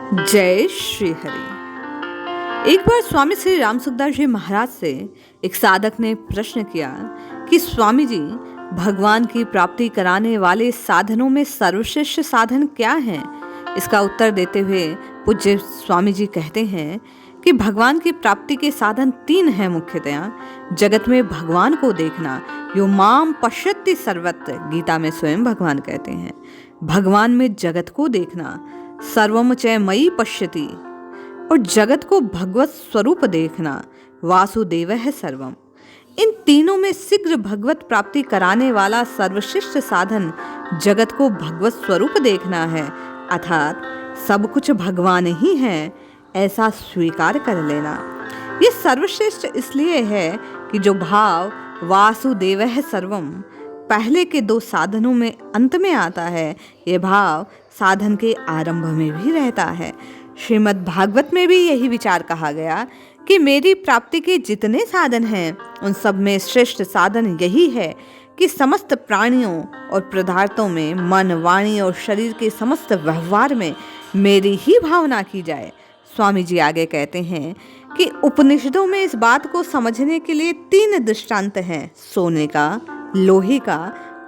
जय श्री हरि। एक बार स्वामी श्री राम सुखदास जी महाराज से एक साधक ने प्रश्न किया कि स्वामी जी, भगवान की प्राप्ति कराने वाले साधनों में सर्वश्रेष्ठ साधन क्या है? इसका उत्तर देते हुए पूज्य स्वामी जी कहते हैं कि भगवान की प्राप्ति के साधन 3 हैं मुख्यतया। जगत में भगवान को देखना, यो माम पश्यति सर्वत्र, गीता में स्वयं भगवान कहते हैं। भगवान में जगत को देखना, सर्वम च मयि पश्यति, और जगत को भगवत स्वरूप देखना, वासुदेव है सर्वम। इन तीनों में शीघ्र भगवत प्राप्ति कराने वाला सर्वश्रेष्ठ साधन जगत को भगवत स्वरूप देखना है, अर्थात सब कुछ भगवान ही है ऐसा स्वीकार कर लेना। ये सर्वश्रेष्ठ इसलिए है कि जो भाव वासुदेव है सर्वम पहले के 2 साधनों में अंत में आता है, ये भाव साधन के आरंभ में भी रहता है। श्रीमद् भागवत में भी यही विचार कहा गया कि मेरी प्राप्ति के जितने साधन हैं उन सब में श्रेष्ठ साधन यही है कि समस्त प्राणियों और पदार्थों में, मन, वाणी और शरीर के समस्त व्यवहार में मेरी ही भावना की जाए। स्वामी जी आगे कहते हैं कि उपनिषदों में इस बात को समझने के लिए 3 दृष्टांत हैं, सोने का, लोहे का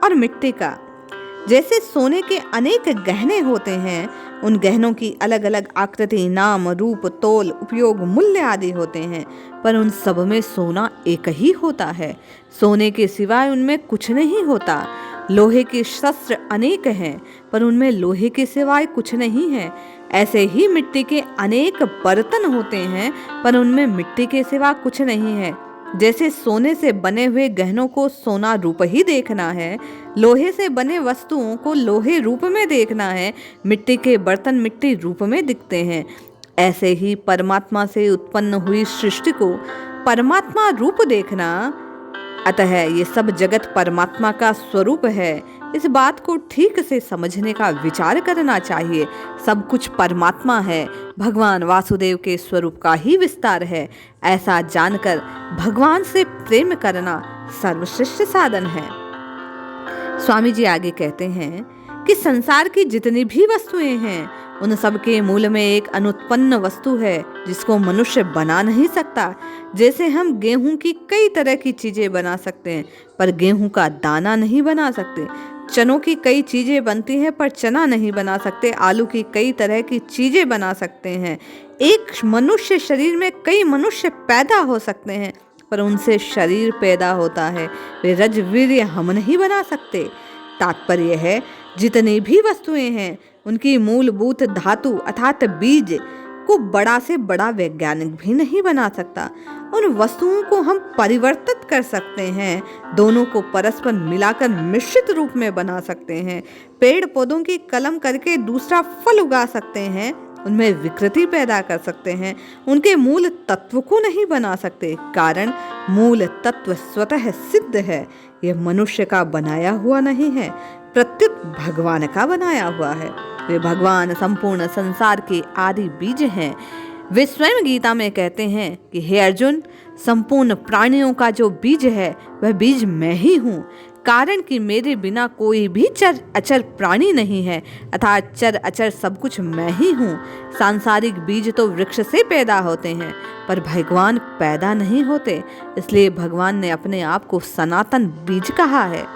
और मिट्टी का। जैसे सोने के अनेक गहने होते हैं, उन गहनों की अलग अलग आकृति, नाम, रूप, तोल, उपयोग, मूल्य आदि होते हैं, पर उन सब में सोना एक ही होता है। सोने के सिवाय उनमें कुछ नहीं होता। लोहे के शस्त्र अनेक हैं, पर उनमें लोहे के सिवाय कुछ नहीं है। ऐसे ही मिट्टी के अनेक बर्तन होते हैं, पर उनमें मिट्टी के सिवा कुछ नहीं है। जैसे सोने से बने हुए गहनों को सोना रूप ही देखना है, लोहे से बने वस्तुओं को लोहे रूप में देखना है, मिट्टी के बर्तन मिट्टी रूप में दिखते हैं, ऐसे ही परमात्मा से उत्पन्न हुई सृष्टि को परमात्मा रूप देखना। अतः ये सब जगत परमात्मा का स्वरूप है। इस बात को ठीक से समझने का विचार करना चाहिए। सब कुछ परमात्मा है, भगवान वासुदेव के स्वरूप का ही विस्तार है। ऐसा जानकर भगवान से प्रेम करना सर्वश्रेष्ठ साधन है। स्वामी जी आगे कहते हैं कि संसार की जितनी भी वस्तुएं हैं, उन सब के मूल में एक अनुत्पन्न वस्तु है जिसको मनुष्य बना नहीं सकता। जैसे हम गेहूं की कई तरह की चीजें बना सकते हैं, पर गेहूं का दाना नहीं बना सकते। चनों की कई चीजें बनती हैं, पर चना नहीं बना सकते। आलू की कई तरह की चीजें बना सकते हैं। एक मनुष्य शरीर में कई मनुष्य पैदा हो सकते हैं, पर उनसे शरीर पैदा होता है। वे रजवीर्य हम नहीं बना सकते। तात्पर्य है, जितनी भी वस्तुएं हैं उनकी मूलभूत धातु अर्थात बीज को बड़ा से बड़ा वैज्ञानिक भी नहीं बना सकता। उन वस्तुओं को हम परिवर्तित कर सकते हैं, दोनों को परस्पर मिलाकर मिश्रित रूप में बना सकते हैं। पेड़ पौधों की कलम करके दूसरा फल उगा सकते हैं, उनमें विकृति पैदा कर सकते हैं। उनके मूल तत्व को नहीं बना सकते, कारण मूल तत्व स्वतः सिद्ध है। यह मनुष्य का बनाया हुआ नहीं है, प्रत्युत भगवान का बनाया हुआ है। वे भगवान संपूर्ण संसार के आदि बीज हैं। वे स्वयं गीता में कहते हैं कि हे अर्जुन, संपूर्ण प्राणियों का जो बीज है वह बीज मैं ही हूँ, कारण कि मेरे बिना कोई भी चर अचर प्राणी नहीं है, अर्थात चर अचर सब कुछ मैं ही हूँ। सांसारिक बीज तो वृक्ष से पैदा होते हैं, पर भगवान पैदा नहीं होते, इसलिए भगवान ने अपने आप को सनातन बीज कहा है।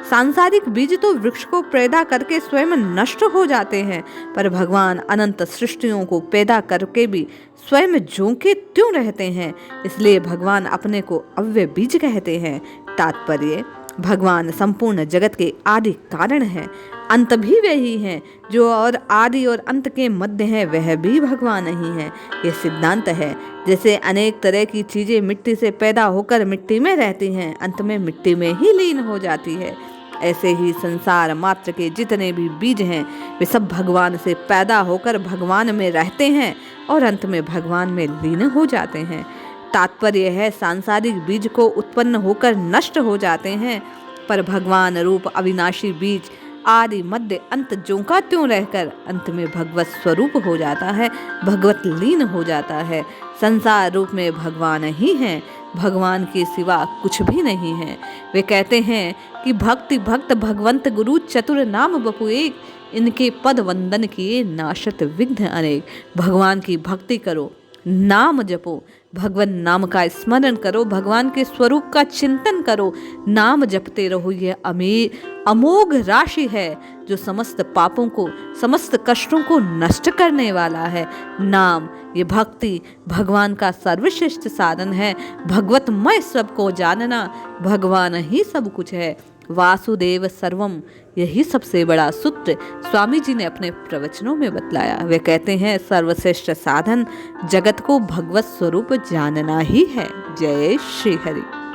सांसारिक बीज तो वृक्ष को पैदा करके स्वयं नष्ट हो जाते हैं, पर भगवान अनंत सृष्टियों को पैदा करके भी स्वयं ज्यों के त्यों रहते हैं, इसलिए भगवान अपने को अव्यय बीज कहते हैं। तात्पर्य, भगवान संपूर्ण जगत के आदि कारण है, अंत भी वही है। जो और आदि और अंत के मध्य है वह भी भगवान ही है। यह सिद्धांत है। जैसे अनेक तरह की चीजें मिट्टी से पैदा होकर मिट्टी में रहती हैं, अंत में मिट्टी में ही लीन हो जाती है, ऐसे ही संसार मात्र के जितने भी बीज हैं वे सब भगवान से पैदा होकर भगवान में रहते हैं और अंत में भगवान में लीन हो जाते हैं। तात्पर्य है, सांसारिक बीज को उत्पन्न होकर नष्ट हो जाते हैं, पर भगवान रूप अविनाशी बीज आदि मध्य अंत ज्यों का त्यों रहकर अंत में भगवत स्वरूप हो जाता है, भगवत लीन हो जाता है। संसार रूप में भगवान ही हैं, भगवान के सिवा कुछ भी नहीं है। वे कहते हैं कि भक्ति भक्त भगवंत गुरु चतुर नाम बपु एक, इनके पद वंदन किए नाशत विघ्न अनेक। भगवान की भक्ति करो, नाम जपो, भगवान नाम का स्मरण करो, भगवान के स्वरूप का चिंतन करो, नाम जपते रहो। यह अमोघ राशि है जो समस्त पापों को, समस्त कष्टों को नष्ट करने वाला है। नाम, ये भक्ति भगवान का सर्वश्रेष्ठ साधन है। भगवतमय सबको जानना, भगवान ही सब कुछ है। वासुदेव सर्वम, यही सबसे बड़ा सूत्र स्वामी जी ने अपने प्रवचनों में बतलाया। वे कहते हैं सर्वश्रेष्ठ साधन जगत को भगवत स्वरूप जानना ही है। जय श्री हरि।